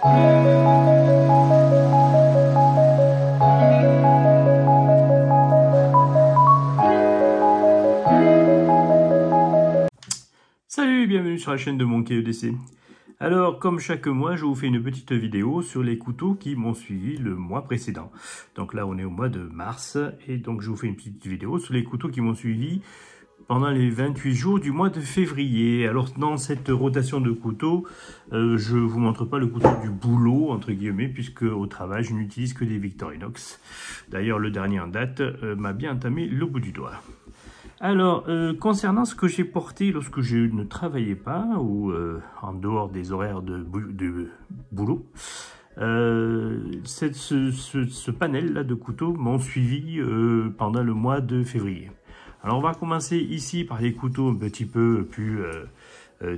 Salut, bienvenue sur la chaîne de Monkey EDC. Alors, comme chaque mois, je vous fais une petite vidéo sur les couteaux qui m'ont suivi le mois précédent. Donc là, on est au mois de mars, et donc je vous fais une petite vidéo sur les couteaux qui m'ont suivi pendant les 28 jours du mois de février. Alors, dans cette rotation de couteaux, je ne vous montre pas le couteau du boulot, entre guillemets, puisque au travail, je n'utilise que des Victorinox. D'ailleurs, le dernier en date m'a bien entamé le bout du doigt. Alors, concernant ce que j'ai porté lorsque je ne travaillais pas ou en dehors des horaires de boulot, ce panel-là de couteaux m'ont suivi pendant le mois de février. Alors, on va commencer ici par les couteaux un petit peu plus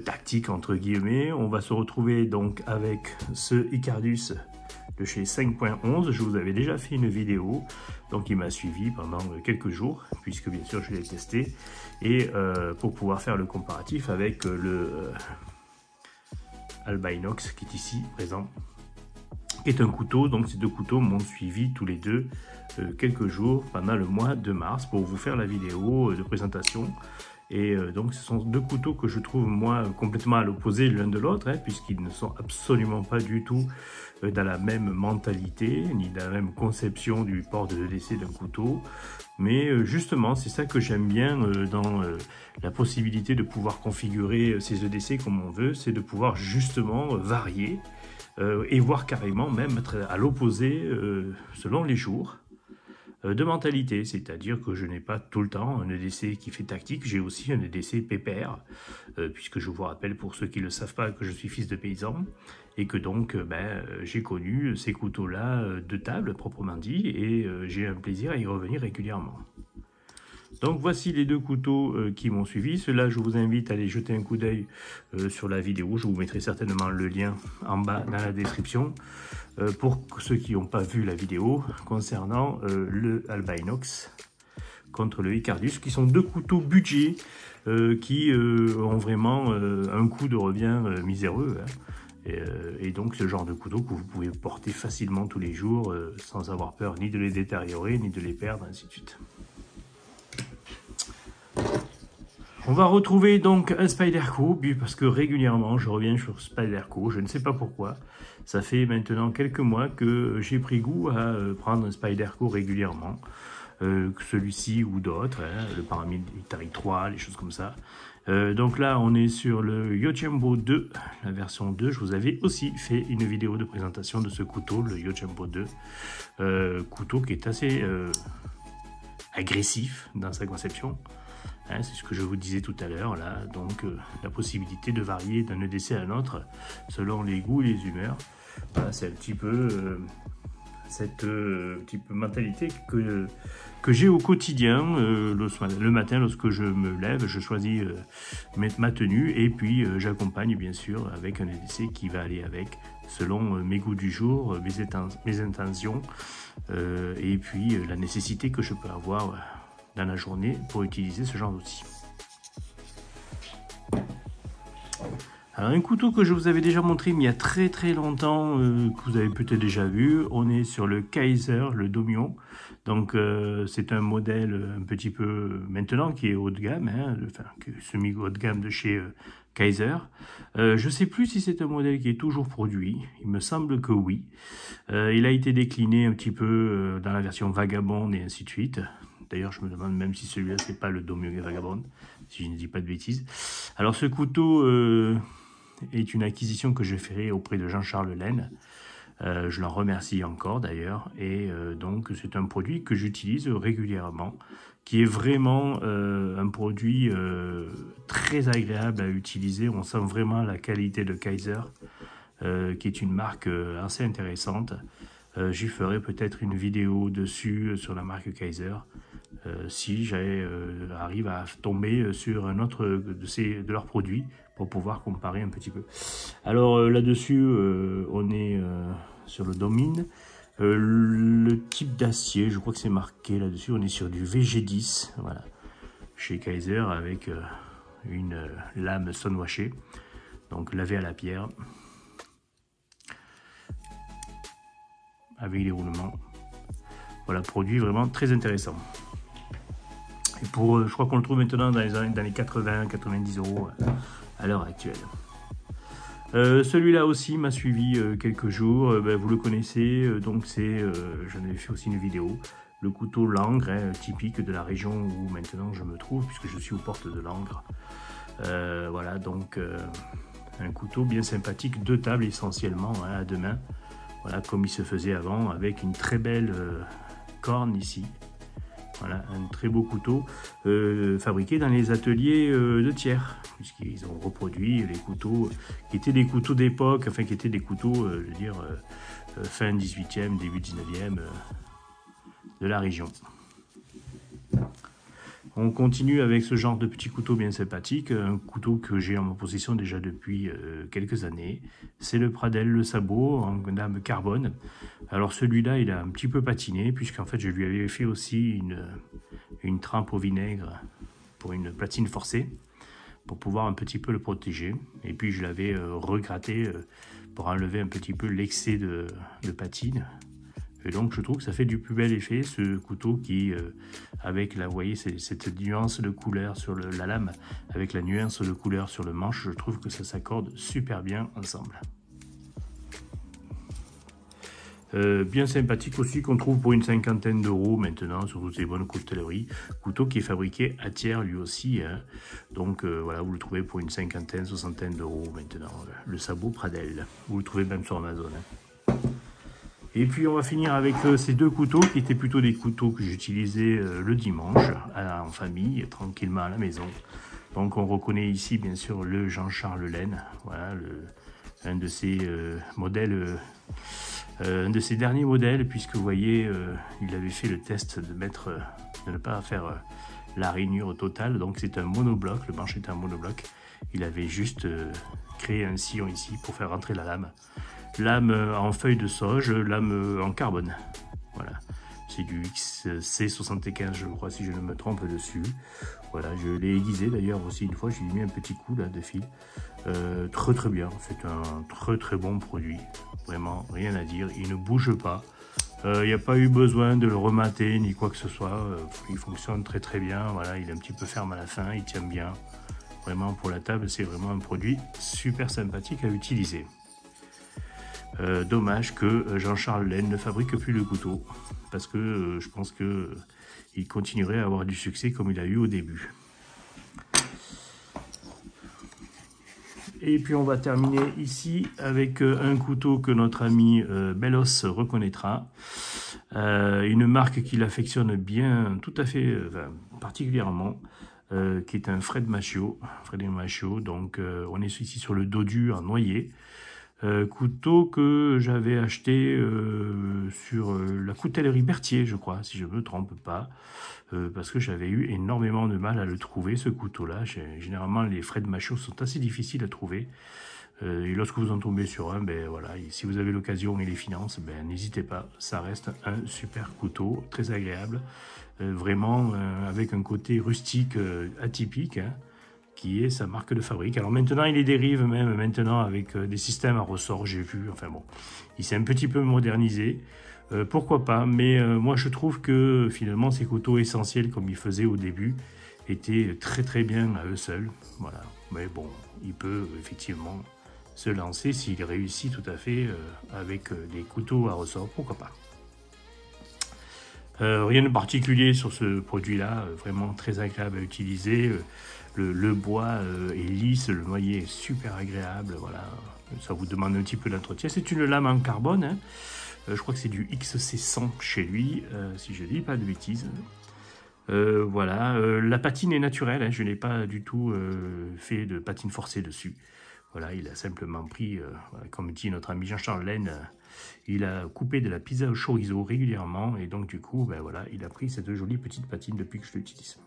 tactiques, entre guillemets. On va se retrouver donc avec ce Icardus de chez 5.11, je vous avais déjà fait une vidéo, donc il m'a suivi pendant quelques jours, puisque bien sûr je l'ai testé, et pour pouvoir faire le comparatif avec le Albinox qui est ici présent, qui est un couteau. Donc ces deux couteaux m'ont suivi tous les deux quelques jours pendant le mois de mars pour vous faire la vidéo de présentation. Et donc ce sont deux couteaux que je trouve moi complètement à l'opposé l'un de l'autre, hein, puisqu'ils ne sont absolument pas du tout dans la même mentalité, ni dans la même conception du port de EDC d'un couteau. Mais justement, c'est ça que j'aime bien dans la possibilité de pouvoir configurer ces EDC comme on veut, c'est de pouvoir justement varier et voir carrément même être à l'opposé selon les jours. De mentalité, c'est-à-dire que je n'ai pas tout le temps un EDC qui fait tactique, j'ai aussi un EDC pépère, puisque je vous rappelle pour ceux qui ne le savent pas que je suis fils de paysan, et que donc j'ai connu ces couteaux-là de table proprement dit, et j'ai un plaisir à y revenir régulièrement. Donc voici les deux couteaux qui m'ont suivi. Ceux-là, je vous invite à aller jeter un coup d'œil sur la vidéo. Je vous mettrai certainement le lien en bas dans la description pour ceux qui n'ont pas vu la vidéo concernant le Albinox contre le Icardus, qui sont deux couteaux budget qui ont vraiment un coût de revient miséreux. Hein. Et donc ce genre de couteau que vous pouvez porter facilement tous les jours sans avoir peur ni de les détériorer, ni de les perdre, ainsi de suite. On va retrouver donc un Spyderco, parce que régulièrement je reviens sur Spyderco, je ne sais pas pourquoi. Ça fait maintenant quelques mois que j'ai pris goût à prendre un Spyderco régulièrement, celui-ci ou d'autres, hein, le Paramilitary 3, les choses comme ça. Donc là on est sur le Yojimbo 2, la version 2, je vous avais aussi fait une vidéo de présentation de ce couteau, le Yojimbo 2, couteau qui est assez agressif dans sa conception. Hein, c'est ce que je vous disais tout à l'heure, là, donc la possibilité de varier d'un EDC à un autre selon les goûts et les humeurs. Voilà, c'est un petit peu cette mentalité que j'ai au quotidien. Le matin, lorsque je me lève, je choisis ma tenue et puis j'accompagne bien sûr avec un EDC qui va aller avec selon mes goûts du jour, mes intentions et puis la nécessité que je peux avoir dans la journée pour utiliser ce genre d'outil. Alors un couteau que je vous avais déjà montré mais il y a très longtemps, que vous avez peut-être déjà vu, on est sur le Kaiser, le Domio. Donc c'est un modèle un petit peu maintenant qui est haut de gamme, hein, enfin semi-haut de gamme de chez Kaiser. Je ne sais plus si c'est un modèle qui est toujours produit, il me semble que oui. Il a été décliné un petit peu dans la version Vagabond et ainsi de suite. D'ailleurs, je me demande même si celui-là, c'est pas le Domio Vagabond, si je ne dis pas de bêtises. Alors, ce couteau est une acquisition que je ferai auprès de Jean-Charles Laine. Je l'en remercie encore, d'ailleurs. Et donc, c'est un produit que j'utilise régulièrement, qui est vraiment un produit très agréable à utiliser. On sent vraiment la qualité de Kaiser, qui est une marque assez intéressante. J'y ferai peut-être une vidéo dessus sur la marque Kaiser. Si j'arrive à tomber sur un autre de leurs produits pour pouvoir comparer un petit peu. Alors là-dessus, on est sur le Domine. Le type d'acier, je crois que c'est marqué là-dessus, on est sur du VG10, voilà, chez Kaiser avec une lame stonewashée, donc lavée à la pierre. avec des roulements. Voilà, produit vraiment très intéressant. Et pour, je crois qu'on le trouve maintenant dans les 80-90 euros à l'heure actuelle. Celui-là aussi m'a suivi quelques jours, vous le connaissez, donc j'en avais fait aussi une vidéo, le couteau Langres, typique de la région où maintenant je me trouve, puisque je suis aux portes de Langres. Voilà, donc un couteau bien sympathique, de table essentiellement, hein, à deux mains, voilà, comme il se faisait avant, avec une très belle corne ici. Voilà, un très beau couteau fabriqué dans les ateliers de Thiers, puisqu'ils ont reproduit les couteaux qui étaient des couteaux d'époque, enfin qui étaient des couteaux, je veux dire, fin 18e, début 19e de la région. On continue avec ce genre de petit couteau bien sympathique, un couteau que j'ai en ma possession déjà depuis quelques années. C'est le Pradel, le sabot en lame carbone. Alors celui-là, il a un petit peu patiné, puisqu'en fait je lui avais fait aussi une trempe au vinaigre pour une platine forcée, pour pouvoir un petit peu le protéger. Et puis je l'avais regratté pour enlever un petit peu l'excès de patine. Et donc je trouve que ça fait du plus bel effet, ce couteau qui, avec la, vous voyez, cette nuance de couleur sur la lame, avec la nuance de couleur sur le manche, je trouve que ça s'accorde super bien ensemble. Bien sympathique aussi, qu'on trouve pour une cinquantaine d'euros maintenant sur toutes ces bonnes coutelleries. Couteau qui est fabriqué à Thiers lui aussi, hein. Donc voilà, vous le trouvez pour une cinquantaine, soixantaine d'euros maintenant. Le sabot Pradel, vous le trouvez même sur Amazon, hein. Et puis on va finir avec ces deux couteaux qui étaient plutôt des couteaux que j'utilisais le dimanche en famille, tranquillement à la maison. Donc on reconnaît ici bien sûr le Jean-Charles Laine, voilà, un de ces modèles, un de ces derniers modèles, puisque vous voyez, il avait fait le test de ne pas faire la rainure totale. Donc c'est un monobloc, le manche est un monobloc. Il avait juste créé un sillon ici pour faire rentrer la lame. Lame en feuille de sauge, lame en carbone. Voilà, c'est du XC75 je crois, si je ne me trompe dessus. Voilà, je l'ai aiguisé d'ailleurs aussi une fois, j'ai mis un petit coup là de fil. Très bien, c'est un très bon produit, vraiment rien à dire, il ne bouge pas. Il n'y a pas eu besoin de le remater ni quoi que ce soit, il fonctionne très bien. Voilà, il est un petit peu ferme à la fin, il tient bien. Vraiment pour la table, c'est vraiment un produit super sympathique à utiliser. Dommage que Jean-Charles Laine ne fabrique plus de couteaux, parce que je pense qu'il continuerait à avoir du succès comme il a eu au début. Et puis on va terminer ici avec un couteau que notre ami Bellos reconnaîtra. Une marque qu'il affectionne bien, tout à fait, particulièrement, qui est un Fred Machio. Donc on est ici sur le dodu en noyer. Couteau que j'avais acheté sur la coutellerie Berthier, je crois, si je ne me trompe pas, parce que j'avais eu énormément de mal à le trouver, ce couteau-là. Généralement, les Fred Machio sont assez difficiles à trouver. Et lorsque vous en tombez sur un, voilà, si vous avez l'occasion et les finances, n'hésitez pas, ça reste un super couteau, très agréable, vraiment avec un côté rustique atypique, hein, qui est sa marque de fabrique. Alors maintenant, il les dérive même maintenant avec des systèmes à ressort, j'ai vu, enfin bon, il s'est un petit peu modernisé, pourquoi pas, mais moi je trouve que finalement ces couteaux essentiels comme il faisait au début étaient très bien à eux seuls, voilà, mais bon, il peut effectivement se lancer s'il réussit tout à fait avec des couteaux à ressort, pourquoi pas. Rien de particulier sur ce produit-là, vraiment très agréable à utiliser. Le bois est lisse, le noyer est super agréable, voilà. Ça vous demande un petit peu d'entretien. C'est une lame en carbone, hein. Je crois que c'est du XC100 chez lui, si je ne dis pas de bêtises. Voilà, la patine est naturelle, hein. Je n'ai pas du tout fait de patine forcée dessus. Voilà, il a simplement pris, comme dit notre ami Jean-Charles Laine, il a coupé de la pizza au chorizo régulièrement et donc du coup, voilà, il a pris cette jolie petite patine depuis que je l'utilise.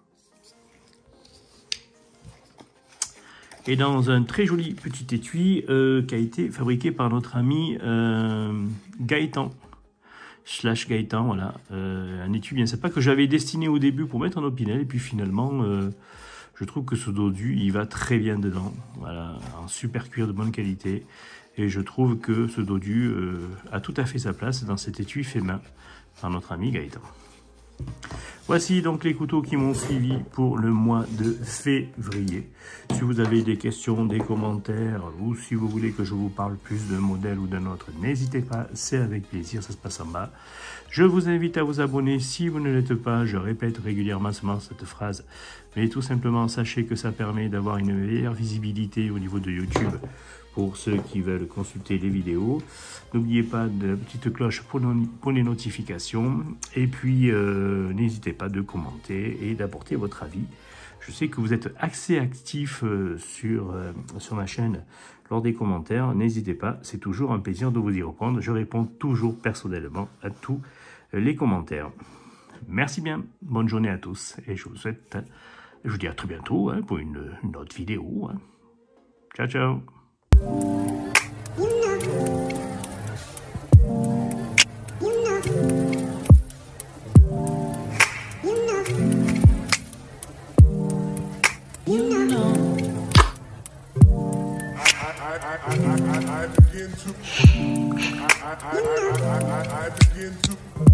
Et dans un très joli petit étui qui a été fabriqué par notre ami Gaëtan, Gaëtan, voilà, un étui bien sympa que j'avais destiné au début pour mettre en opinel et puis finalement, je trouve que ce dodu, il va très bien dedans, voilà, en super cuir de bonne qualité. Et je trouve que ce dodu a tout à fait sa place dans cet étui fait main par notre ami Gaëtan. Voici donc les couteaux qui m'ont suivi pour le mois de février. Si vous avez des questions, des commentaires, ou si vous voulez que je vous parle plus d'un modèle ou d'un autre, n'hésitez pas, c'est avec plaisir, ça se passe en bas. Je vous invite à vous abonner si vous ne l'êtes pas, je répète régulièrement seulement cette phrase, mais tout simplement sachez que ça permet d'avoir une meilleure visibilité au niveau de YouTube pour ceux qui veulent consulter les vidéos. N'oubliez pas de la petite cloche pour les notifications. Et puis, n'hésitez pas de commenter et d'apporter votre avis. Je sais que vous êtes assez actifs sur ma chaîne lors des commentaires. N'hésitez pas, c'est toujours un plaisir de vous y répondre. Je réponds toujours personnellement à tous les commentaires. Merci bien, bonne journée à tous. Et je vous souhaite, je vous dis à très bientôt pour une autre vidéo. Ciao, ciao. I begin to